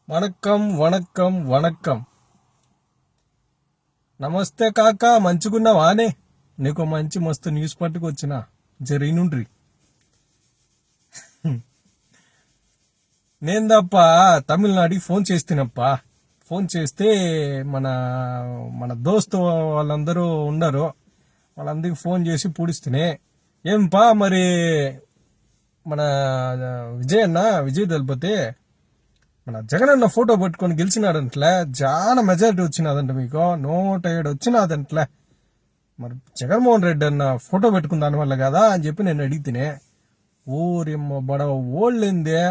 వణక్కం వణక్కం వణక్కం. నమస్తే కాకా, మంచిగున్నావానే? నీకు మంచి మస్తు న్యూస్ పట్టుకొచ్చిన జరిగినుండ్రి. నేను తప్ప తమిళనాడుకి ఫోన్ చేస్తేనప్పా. ఫోన్ చేస్తే మన మన దోస్తు వాళ్ళందరూ ఉన్నారు, వాళ్ళందరికి ఫోన్ చేసి పూడిస్తేనే ఏంపా మరి మన విజయ్ దళపతి మన జగనన్న ఫోటో పట్టుకొని గెలిచినాడంట్లే. చాలా మెజారిటీ వచ్చినదంట, మీకు 107 వచ్చినదంట్లే. మరి జగన్మోహన్ రెడ్డి అన్న ఫోటో పెట్టుకున్న దానివల్ల కదా అని చెప్పి నేను అడిగితేనే, ఊరిమ్మ బడవ ఓళ్ళిందే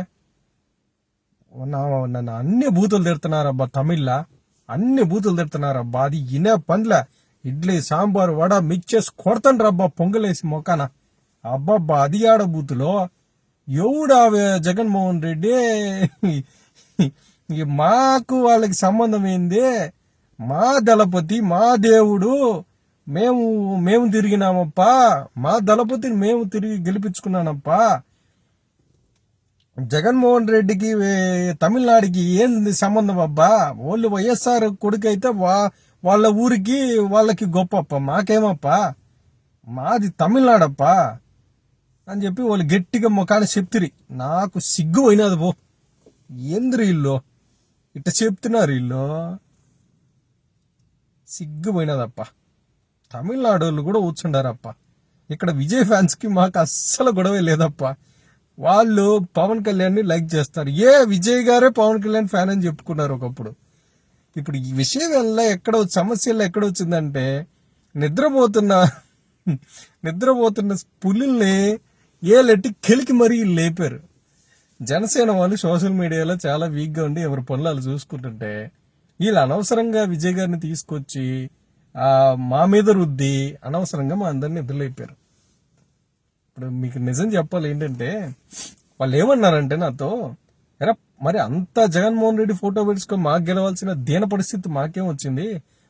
నన్ను అన్ని బూతులు తిడుతున్నారబ్బా. తమిళ్లా అన్ని బూతులు తిడుతున్నారబ్బా. అది ఇనే పండ్ల ఇడ్లీ సాంబార్ వడ మిక్స్ చేసి కొడతాను రబ్బా పొంగలేసి మొక్కన. అబ్బబ్బా అది ఆడ బూతులో ఎవడా జగన్మోహన్ రెడ్డి. మాకు వాళ్ళకి సంబంధం ఏంది? మా దళపతి మా దేవుడు, మేము తిరిగినామప్పా. మా దళపతిని మేము తిరిగి గెలిపించుకున్నానప్పా. జగన్మోహన్ రెడ్డికి తమిళనాడుకి ఏంది సంబంధం అబ్బా? వాళ్ళు వైఎస్ఆర్ కొడుకైతే వాళ్ళ ఊరికి వాళ్ళకి గొప్పప్ప, మాకేమప్పా? మాది తమిళనాడప్పా అని చెప్పి వాళ్ళు గట్టిగా ముఖాన్ని చెప్తిరి. నాకు సిగ్గు పోయినది పో. ఏంద్రి ఇల్లు ఇట్ట చెప్తున్నారు, ఇల్లు సిగ్గు పోయినదప్ప. తమిళనాడు వాళ్ళు కూడా కూర్చుండారప్ప. ఇక్కడ విజయ్ ఫ్యాన్స్ కి మాకు అస్సలు గొడవే లేదప్ప. వాళ్ళు పవన్ కళ్యాణ్ ని లైక్ చేస్తారు. విజయ్ గారే పవన్ కళ్యాణ్ ఫ్యాన్ అని చెప్పుకున్నారు ఒకప్పుడు. ఇప్పుడు ఈ విషయం వల్ల సమస్యల్లో ఎక్కడ వచ్చిందంటే, నిద్రపోతున్న పులిల్ని ఏలెట్టి కెలికి మరీ లేపారు. జనసేన వాళ్ళు సోషల్ మీడియాలో చాలా వీక్గా ఉండి ఎవరి పనులు చూసుకుంటుంటే, వీళ్ళు అనవసరంగా విజయ్ గారిని తీసుకొచ్చి మా మీద రుద్ది అనవసరంగా మా అందరిని నిద్రలేపారు. ఇప్పుడు మీకు నిజం చెప్పాలి ఏంటంటే, వాళ్ళు ఏమన్నారంటే నాతో, ఎరా మరి అంత జగన్మోహన్ రెడ్డి ఫోటో పెట్టుకొని మాకు గెలవాల్సిన దీన పరిస్థితి మాకేం వచ్చింది?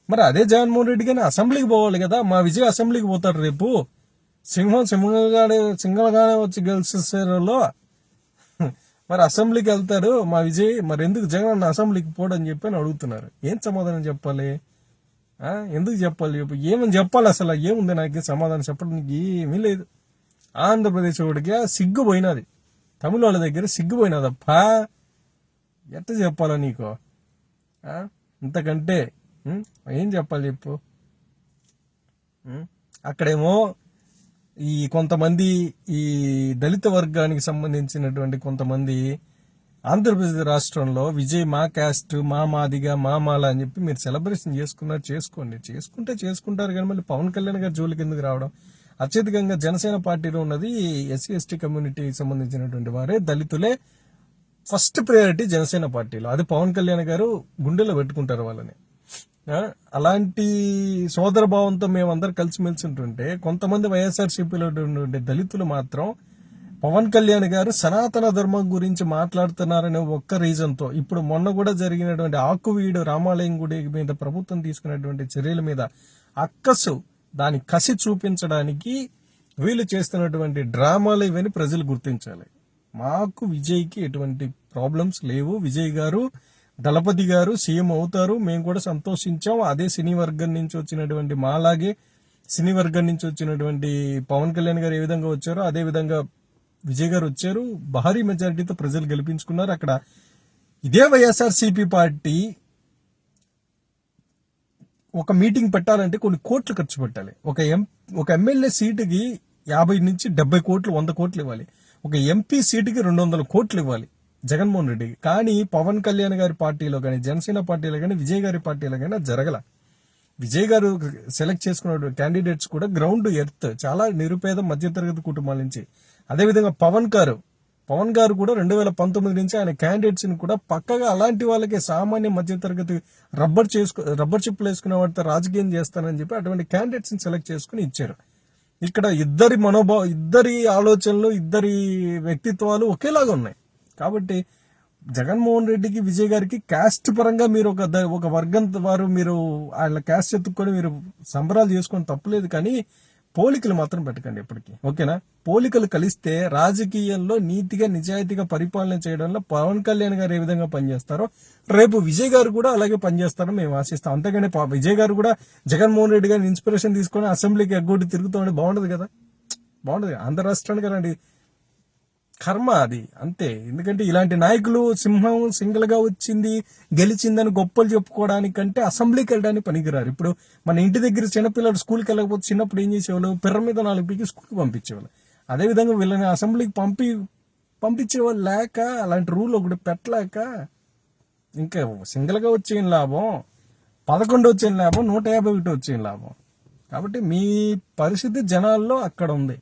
మరి అదే జగన్మోహన్ రెడ్డి కానీ అసెంబ్లీకి పోవాలి కదా. మా విజయ్ అసెంబ్లీకి పోతాడు రేపు. సింగల్గానే వచ్చి గెలిచేసారులో మరి అసెంబ్లీకి వెళ్తారు మా విజయ్. మరి ఎందుకు జగన్ అన్న అసెంబ్లీకి పోడని చెప్పి అడుగుతున్నారు. ఏం సమాధానం చెప్పాలి? ఎందుకు చెప్పాలి? ఏమని చెప్పాలి? అసలు ఏముంది నాకు సమాధానం చెప్పడానికి? ఏమీ లేదు. ఆంధ్రప్రదేశ్ వాడికి సిగ్గు పోయినది, తమిళ వాళ్ళ దగ్గర సిగ్గు పోయినదప్పా. ఎట్ట చెప్పాలా నీకు? ఇంతకంటే ఏం చెప్పాలి చెప్పు? అక్కడేమో ఈ కొంతమంది ఈ దళిత వర్గానికి సంబంధించినటువంటి కొంతమంది ఆంధ్రప్రదేశ్ రాష్ట్రంలో విజయ్ మా క్యాస్ట్, మా మాదిగా, మా మాల అని చెప్పి మీరు సెలబ్రేషన్ చేసుకోండి. చేసుకుంటారు కానీ మళ్ళీ పవన్ కళ్యాణ్ గారి జోలికి ఎందుకు రావడం? అత్యధికంగా జనసేన పార్టీలో ఉన్నది ఎస్సీ ఎస్టీ కమ్యూనిటీకి సంబంధించినటువంటి వారే, దళితులే ఫస్ట్ ప్రయారిటీ జనసేన పార్టీలో. అది పవన్ కళ్యాణ్ గారు గుండెలో పెట్టుకుంటారు వాళ్ళని. అలాంటి సోదర భావంతో మేమందరం కలిసిమెలిసి ఉంటుంటే, కొంతమంది వైఎస్ఆర్సీపీలో ఉండే దళితులు మాత్రం పవన్ కళ్యాణ్ గారు సనాతన ధర్మం గురించి మాట్లాడుతున్నారనే ఒక్క రీజన్తో, ఇప్పుడు మొన్న కూడా జరిగినటువంటి ఆకువీడు రామాలయం గుడి మీద ప్రభుత్వం తీసుకున్నటువంటి చర్యల మీద దాని కసి చూపించడానికి వీళ్ళు చేస్తున్నటువంటి డ్రామాలు ఇవన్నీ ప్రజలు గుర్తించాలి. మాకు విజయ్కి ఎటువంటి ప్రాబ్లమ్స్ లేవు. విజయ్ గారు, దళపతి గారు సీఎం అవుతారు, మేము కూడా సంతోషించాం. అదే సినీ వర్గం నుంచి వచ్చినటువంటి మాలాగే సినీ వర్గం నుంచి వచ్చినటువంటి పవన్ కళ్యాణ్ గారు ఏ విధంగా వచ్చారో అదే విధంగా విజయ్ గారు వచ్చారు. భారీ మెజారిటీతో ప్రజలు గెలిపించుకున్నారు. అక్కడ ఇదే వైఎస్ఆర్సీపీ పార్టీ ఒక మీటింగ్ పెట్టాలంటే కొన్ని కోట్లు ఖర్చు పెట్టాలి. ఒక ఎమ్మెల్యే సీటుకి 50 నుంచి 70 కోట్లు, 100 కోట్లు ఇవ్వాలి. ఒక ఎంపీ సీటుకి 200 కోట్లు ఇవ్వాలి జగన్మోహన్ రెడ్డికి. కానీ పవన్ కళ్యాణ్ గారి పార్టీలో కానీ, జనసేన పార్టీలో కానీ, విజయ్ గారి పార్టీలో కానీ జరగల. విజయ్ గారు సెలెక్ట్ చేసుకున్న క్యాండిడేట్స్ కూడా గ్రౌండ్ ఎర్త్, చాలా నిరుపేద మధ్యతరగతి కుటుంబాల నుంచి. అదేవిధంగా పవన్ గారు కూడా 2019 నుంచి ఆయన క్యాండిడేట్స్ ని కూడా పక్కగా అలాంటి వాళ్ళకి సామాన్య మధ్యతరగతి రబ్బర్ చిప్పులు వేసుకునే వాటితో రాజకీయం చేస్తానని చెప్పి అటువంటి క్యాండిడేట్స్ ని సెలెక్ట్ చేసుకుని ఇచ్చారు. ఇక్కడ ఇద్దరి ఆలోచనలు, ఇద్దరి వ్యక్తిత్వాలు ఒకేలాగా ఉన్నాయి. కాబట్టి జగన్మోహన్ రెడ్డికి, విజయ్ గారికి క్యాస్ట్ పరంగా మీరు ఒక వర్గం వారు మీరు ఆయన క్యాస్ట్ ఎత్తుక్కొని మీరు సంబరాలు చేసుకొని తప్పులేదు. కానీ పోలికలు మాత్రం పెట్టకండి ఎప్పటికీ, ఓకేనా? పోలికలు కలిస్తే రాజకీయాల్లో నీతిగా నిజాయితీగా పరిపాలన చేయడంలో పవన్ కళ్యాణ్ గారు ఏ విధంగా పనిచేస్తారో రేపు విజయ్ గారు కూడా అలాగే పనిచేస్తారని మేము ఆశిస్తాం. అంతేగాని విజయ్ గారు కూడా జగన్మోహన్ రెడ్డి గారిని ఇన్స్పిరేషన్ తీసుకొని అసెంబ్లీకి ఎగ్గొట్టి తిరుగుతామని బాగుండదు కదా, బాగుండదు. ఆంధ్ర రాష్ట్రానికి అలాంటి కర్మ అది, అంతే. ఎందుకంటే ఇలాంటి నాయకులు సింహం సింగిల్ గా వచ్చింది గెలిచిందని గొప్పలు చెప్పుకోవడానికంటే అసెంబ్లీకి వెళ్ళడానికి పనికిరారు. ఇప్పుడు మన ఇంటి దగ్గర చిన్నపిల్లలు స్కూల్కి వెళ్ళకపోతే చిన్నప్పుడు ఏం చేసేవాళ్ళు, పిర్ర మీద 4 పీకి స్కూల్కి పంపించేవాళ్ళు. అదేవిధంగా వీళ్ళని అసెంబ్లీకి పంపించేవాళ్ళు లేక, అలాంటి రూల్ ఒకటి పెట్టలేక ఇంకా సింగిల్ గా వచ్చేం లాభం, 11 వచ్చేం లాభం, 151 వచ్చేం లాభం. కాబట్టి మీ పరిస్థితి జనాల్లో అక్కడ ఉంది.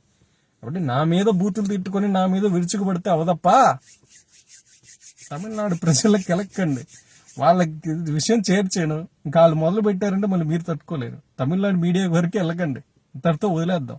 కాబట్టి నా మీద బూతులు తిట్టుకొని నా మీద విరుచుకుపడితే అవదప్ప. తమిళనాడు ప్రజలకు కెలక్కండి, వాళ్ళకి విషయం చేర్చాను. ఇంకా వాళ్ళు మొదలు పెట్టారంటే మళ్ళీ మీరు తట్టుకోలేరు. తమిళనాడు మీడియా వరకు వెళ్ళకండి, ఇంతటితో వదిలేద్దాం.